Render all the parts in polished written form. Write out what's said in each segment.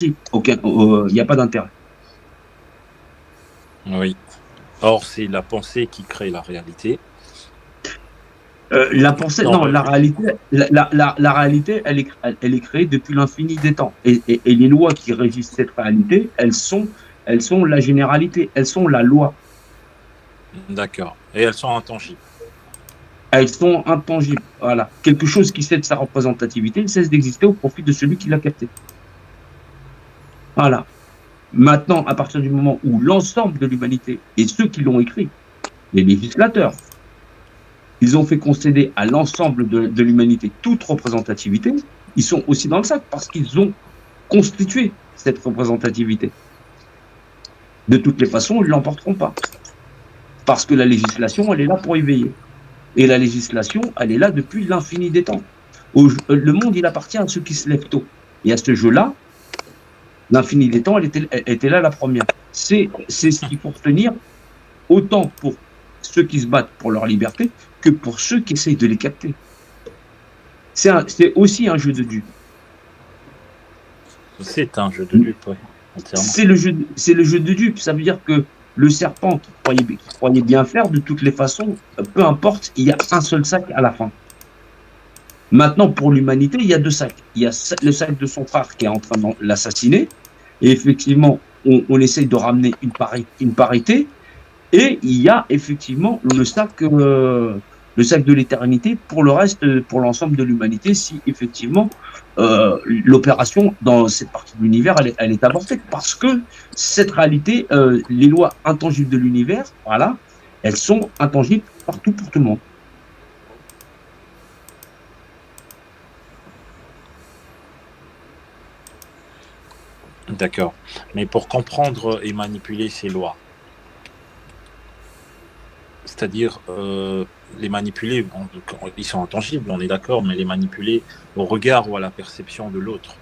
il n'y a pas d'intérêt. Oui. Or, c'est la pensée qui crée la réalité. La pensée, non, la réalité, la réalité, elle est créée depuis l'infini des temps. Et les lois qui régissent cette réalité, elles sont la généralité, elles sont la loi. D'accord. Et elles sont intangibles. Elles sont intangibles. Voilà. Quelque chose qui cède sa représentativité, il cesse d'exister au profit de celui qui l'a capté. Voilà. Maintenant, à partir du moment où l'ensemble de l'humanité et ceux qui l'ont écrit, les législateurs, ils ont fait concéder à l'ensemble de l'humanité toute représentativité, ils sont aussi dans le sac parce qu'ils ont constitué cette représentativité. De toutes les façons, ils ne l'emporteront pas. Parce que la législation, elle est là pour y veiller. Et la législation, elle est là depuis l'infini des temps. Le monde, il appartient à ceux qui se lèvent tôt. Et à ce jeu-là, l'infini des temps, elle était là la première. C'est ce qu'il faut retenir, autant pour ceux qui se battent pour leur liberté que pour ceux qui essayent de les capter. C'est aussi un jeu de dupes. C'est un jeu de dupes, oui. C'est le jeu de dupes. Ça veut dire que le serpent qui croyait bien faire, de toutes les façons, peu importe, il y a un seul sac à la fin. Maintenant, pour l'humanité, il y a deux sacs. Il y a le sac de son frère qui est en train de l'assassiner. Et effectivement, on essaye de ramener une parité. Et il y a effectivement le sac de l'éternité pour le reste, pour l'ensemble de l'humanité, si effectivement l'opération dans cette partie de l'univers, elle est avortée. Parce que cette réalité, les lois intangibles de l'univers, voilà, elles sont intangibles partout pour tout le monde. D'accord. Mais pour comprendre et manipuler ces lois, c'est-à-dire les manipuler, ils sont intangibles, on est d'accord, mais les manipuler au regard ou à la perception de l'autre.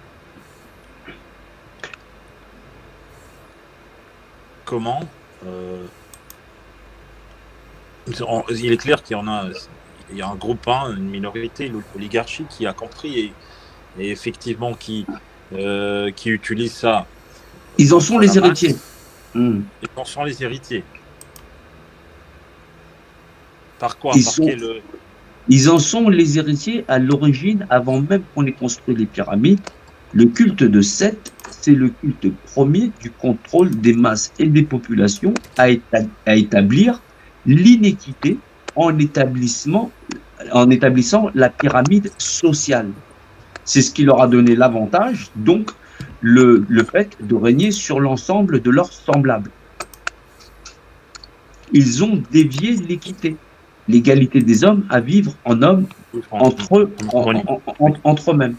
Comment il est clair qu'il y a un groupe, une minorité, l'oligarchie qui a compris et effectivement qui utilise ça. Ils en sont les héritiers. Ils en sont les héritiers. Par quoi? Ils en sont les héritiers à l'origine, avant même qu'on ait construit les pyramides. Le culte de Seth, c'est le culte premier du contrôle des masses et des populations à établir l'inéquité en établissant la pyramide sociale. C'est ce qui leur a donné l'avantage, donc le fait de régner sur l'ensemble de leurs semblables. Ils ont dévié l'équité, l'égalité des hommes à vivre en hommes entre eux-mêmes.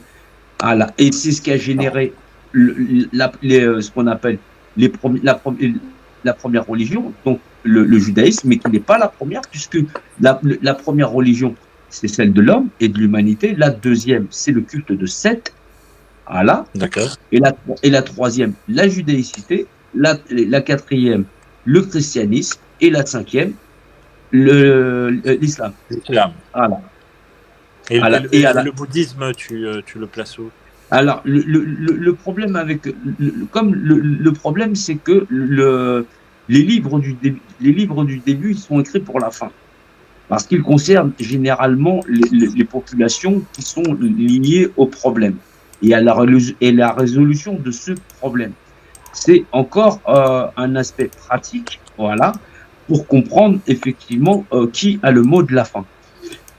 Voilà. Et c'est ce qui a généré ce qu'on appelle la première religion, donc le judaïsme, mais qui n'est pas la première, puisque la première religion, c'est celle de l'homme et de l'humanité. La deuxième, c'est le culte de Seth. Voilà. D'accord. Et la troisième, la judéicité. La quatrième, le christianisme. Et la cinquième, l'islam. L'islam. Voilà. Et le bouddhisme, tu le places où? Alors, le problème le problème, c'est que les livres du début, ils sont écrits pour la fin. Parce qu'ils concernent généralement les populations qui sont liées au problème et à la résolution de ce problème. C'est encore un aspect pratique, voilà, pour comprendre effectivement qui a le mot de la fin.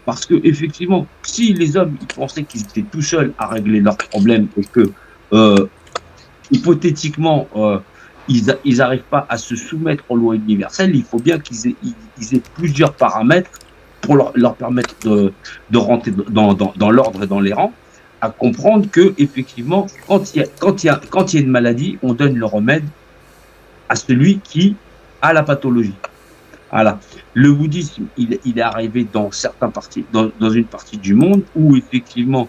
Parce que effectivement, si les hommes ils pensaient qu'ils étaient tout seuls à régler leurs problèmes et que hypothétiquement ils n'arrivent pas à se soumettre aux lois universelles, il faut bien qu'ils aient plusieurs paramètres pour leur permettre de rentrer dans l'ordre et dans les rangs, à comprendre que effectivement, quand il y a une maladie, on donne le remède à celui qui a la pathologie. Voilà. Le bouddhisme, il est arrivé dans une partie du monde où effectivement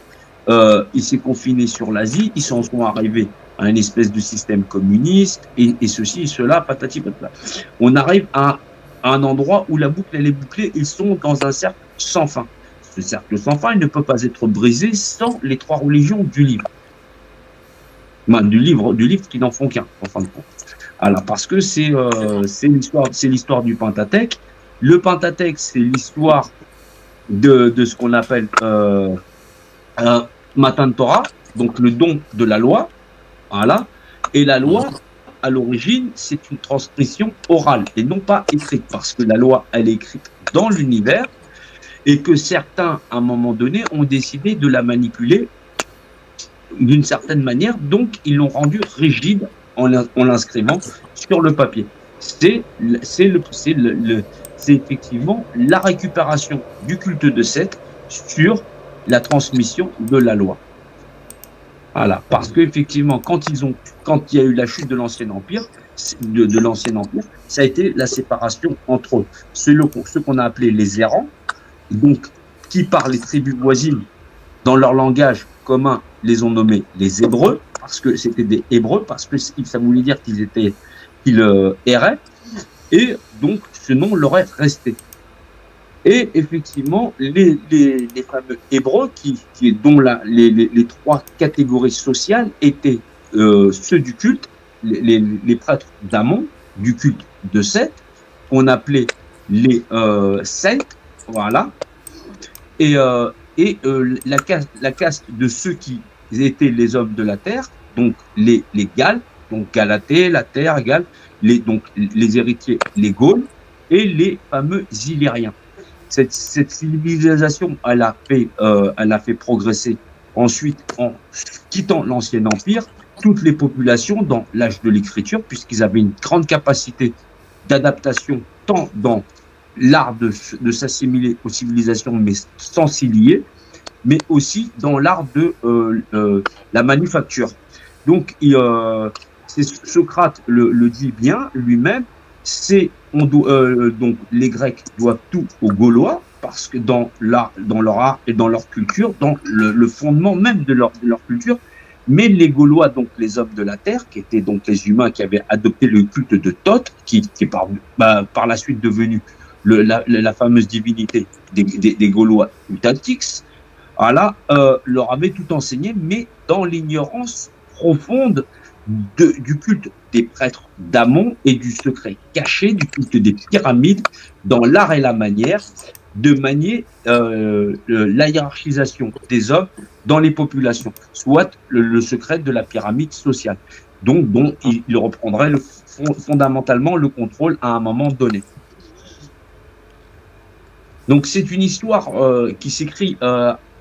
il s'est confiné sur l'Asie, ils sont arrivés à une espèce de système communiste et ceci et cela, patati patata. On arrive à un endroit où la boucle elle est bouclée, ils sont dans un cercle sans fin. Ce cercle sans fin, il ne peut pas être brisé sans les trois religions du livre. Du livre qui n'en font qu'un, en fin de compte. Alors, parce que c'est l'histoire du Pentateuque. Le Pentateuque, c'est l'histoire de ce qu'on appelle Matan Torah, donc le don de la loi. Voilà. Et la loi, à l'origine, c'est une transmission orale et non pas écrite, parce que la loi, elle est écrite dans l'univers et que certains, à un moment donné, ont décidé de la manipuler d'une certaine manière, donc ils l'ont rendue rigide en l'inscrivant sur le papier. C'est effectivement la récupération du culte de Seth sur la transmission de la loi. Voilà, parce qu'effectivement, quand il y a eu la chute de l'Ancien Empire, ça a été la séparation entre ceux qu'on a appelés les errants, donc qui par les tribus voisines, dans leur langage commun, les ont nommés les Hébreux, parce que c'était des Hébreux, parce que ça voulait dire qu'ils erraient, et donc ce nom leur est resté. Et effectivement, les fameux Hébreux, dont les trois catégories sociales étaient ceux du culte, les prêtres d'Amon, du culte de Seth, qu'on appelait les Celtes, voilà, et la caste de ceux qui étaient les hommes de la terre, donc les Galles, donc Galatée, la terre, Galles, donc les héritiers, les Gaules, et les fameux Illyriens. Cette civilisation, elle a fait progresser ensuite en quittant l'Ancien Empire toutes les populations dans l'âge de l'écriture, puisqu'ils avaient une grande capacité d'adaptation, tant dans l'art de s'assimiler aux civilisations, mais sans s'y lier, mais aussi dans l'art de la manufacture. Donc, Socrate le dit bien lui-même, donc les Grecs doivent tout aux Gaulois, parce que dans leur art et dans leur culture, dans le fondement même de leur culture, mais les Gaulois, donc les hommes de la terre, qui étaient donc les humains qui avaient adopté le culte de Thoth, qui est par la suite devenu la fameuse divinité des Gaulois, Utatix, voilà, leur avait tout enseigné, mais dans l'ignorance profonde du culte des prêtres d'Amon et du secret caché du culte des pyramides, dans l'art et la manière de manier la hiérarchisation des hommes dans les populations, soit le secret de la pyramide sociale, donc dont il reprendrait fondamentalement le contrôle à un moment donné. Donc c'est une histoire qui s'écrit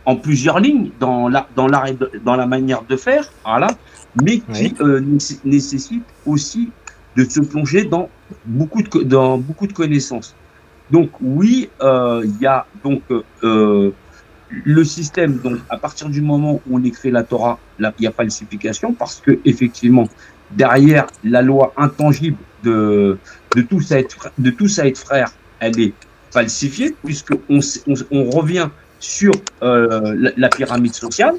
en plusieurs lignes dans l'art et dans la manière de faire, voilà, mais qui nécessite aussi de se plonger dans beaucoup de connaissances. Donc oui, il y a donc le système. Donc à partir du moment où on écrit la Torah, il y a falsification, parce que effectivement derrière la loi intangible de tous à être frère, elle est falsifiée, puisque on revient sur la pyramide sociale,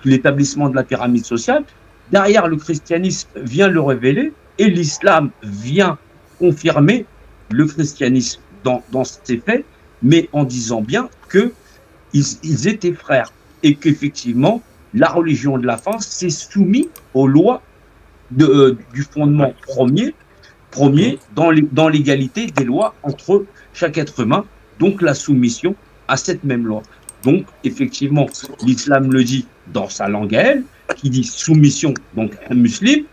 l'établissement de la pyramide sociale. Derrière, le christianisme vient le révéler et l'islam vient confirmer le christianisme dans ses faits, mais en disant bien qu'ils étaient frères et qu'effectivement, la religion de la fin s'est soumise aux lois du fondement premier dans l'égalité des lois entre chaque être humain, donc la soumission à cette même loi. Donc, effectivement, l'islam le dit dans sa langue à elle, qui dit soumission, donc un musulman,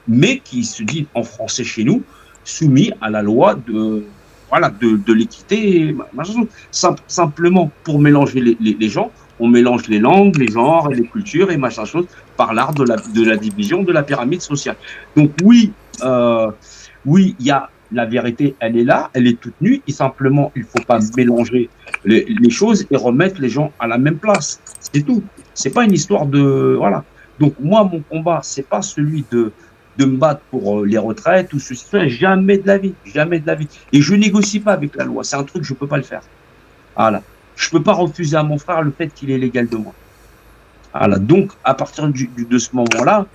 mais qui se dit en français chez nous, soumis à la loi de l'équité. Simplement, pour mélanger les gens, on mélange les langues, les genres et les cultures et machin chose par l'art de la division de la pyramide sociale. Donc oui, il y a la vérité, elle est là, elle est toute nue, et simplement, il ne faut pas mélanger les choses et remettre les gens à la même place. C'est tout. C'est pas une histoire de... Voilà. Donc moi, mon combat, c'est pas celui de me battre pour les retraites ou ceci, jamais de la vie, jamais de la vie. Et je négocie pas avec la loi, c'est un truc, je peux pas le faire. Voilà. Je peux pas refuser à mon frère le fait qu'il est légal de moi. Voilà. Donc, à partir de ce moment-là,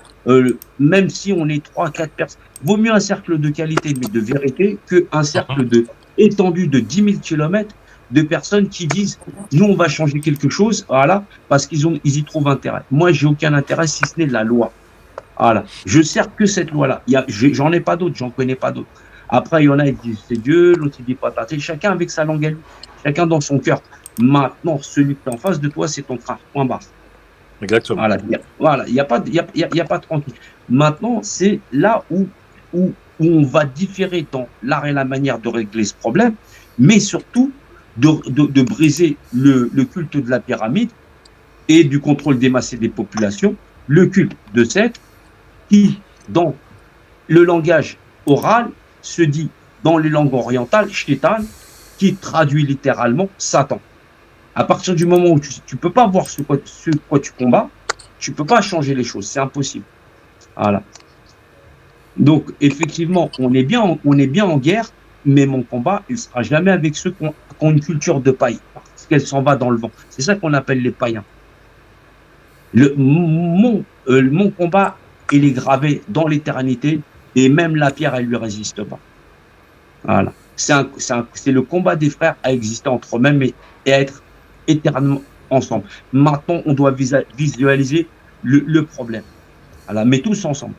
même si on est 3-4 personnes, vaut mieux un cercle de qualité, mais de vérité, qu'un cercle étendu de 10 000 km de personnes qui disent « nous, on va changer quelque chose », voilà, parce qu'ils y trouvent intérêt. Moi, j'ai aucun intérêt, si ce n'est la loi. Voilà. Je sers que cette loi-là. J'en ai pas d'autres, j'en connais pas d'autres. Après, il y en a qui disent c'est Dieu, l'autre il dit patate. Chacun avec sa langue à lui, chacun dans son cœur. Maintenant, celui qui est en face de toi, c'est ton frère. Point barre. Exactement. Voilà, il n'y a pas de tranquille. Maintenant, c'est là où on va différer dans l'art et la manière de régler ce problème, mais surtout de briser le culte de la pyramide et du contrôle des masses et des populations, le culte de Seth, qui, dans le langage oral, se dit dans les langues orientales, Shaitan, qui traduit littéralement Satan. À partir du moment où tu ne peux pas voir ce quoi tu combats, tu ne peux pas changer les choses, c'est impossible. Voilà. Donc, effectivement, on est bien en guerre, mais mon combat, il ne sera jamais avec ceux qui ont une culture de paille, parce qu'elle s'en va dans le vent. C'est ça qu'on appelle les païens. Mon combat, il est gravé dans l'éternité, et même la pierre, elle ne lui résiste pas. Voilà. C'est le combat des frères à exister entre eux-mêmes et à être éternellement ensemble. Maintenant, on doit visualiser le problème. Voilà, mais tous ensemble.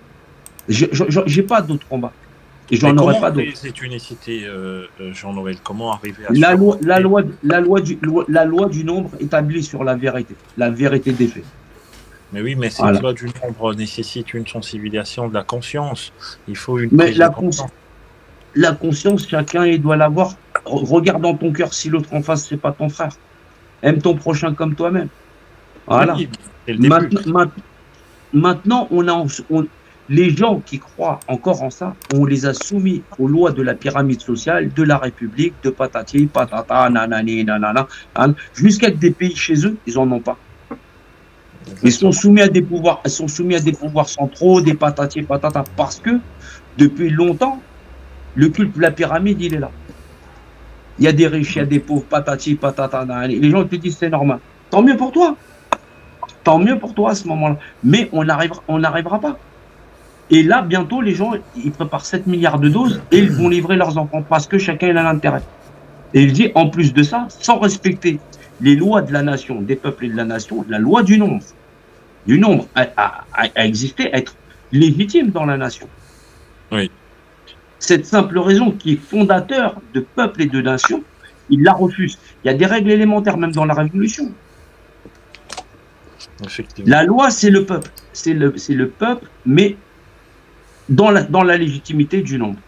J'ai pas d'autres combats. Et j'en aurai pas d'autres. Cette unicité, Jean-Noël, comment arriver à la loi du nombre établie sur la vérité des faits. Mais oui, mais cette loi du nombre nécessite une sensibilisation de la conscience. Il faut une prise de conscience. La conscience, chacun il doit l'avoir. Regarde dans ton cœur si l'autre en face, c'est pas ton frère. Aime ton prochain comme toi-même. Voilà. Oui, maintenant, les gens qui croient encore en ça, on les a soumis aux lois de la pyramide sociale, de la République, de patati, patata, nanani, nanana, jusqu'à des pays chez eux, ils en ont pas. Ils sont soumis à des pouvoirs, centraux, des patati, patata, parce que depuis longtemps, le culte de la pyramide, il est là. Il y a des riches, il y a des pauvres, patati, patata, nanani. Les gens te disent c'est normal. Tant mieux pour toi. Tant mieux pour toi à ce moment-là. Mais on n'arrivera pas. Et là, bientôt, les gens, ils préparent 7 milliards de doses et ils vont livrer leurs enfants parce que chacun il a l'intérêt. Et il dit, en plus de ça, sans respecter les lois de la nation, des peuples et de la nation, la loi du nombre a existé, à être légitime dans la nation. Oui. Cette simple raison qui est fondateur de peuple et de nation, il la refuse. Il y a des règles élémentaires, même dans la Révolution. La loi, c'est le peuple. C'est le peuple, mais dans la légitimité du nombre.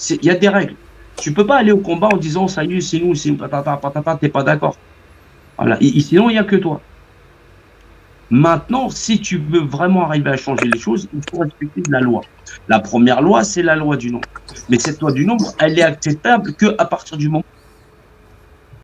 Il y a des règles. Tu ne peux pas aller au combat en disant ça y est, c'est nous, patata, patata, t'es pas d'accord. Voilà. Sinon, il n'y a que toi. Maintenant, si tu veux vraiment arriver à changer les choses, il faut respecter la loi. La première loi, c'est la loi du nombre. Mais cette loi du nombre, elle est acceptable qu'à partir du moment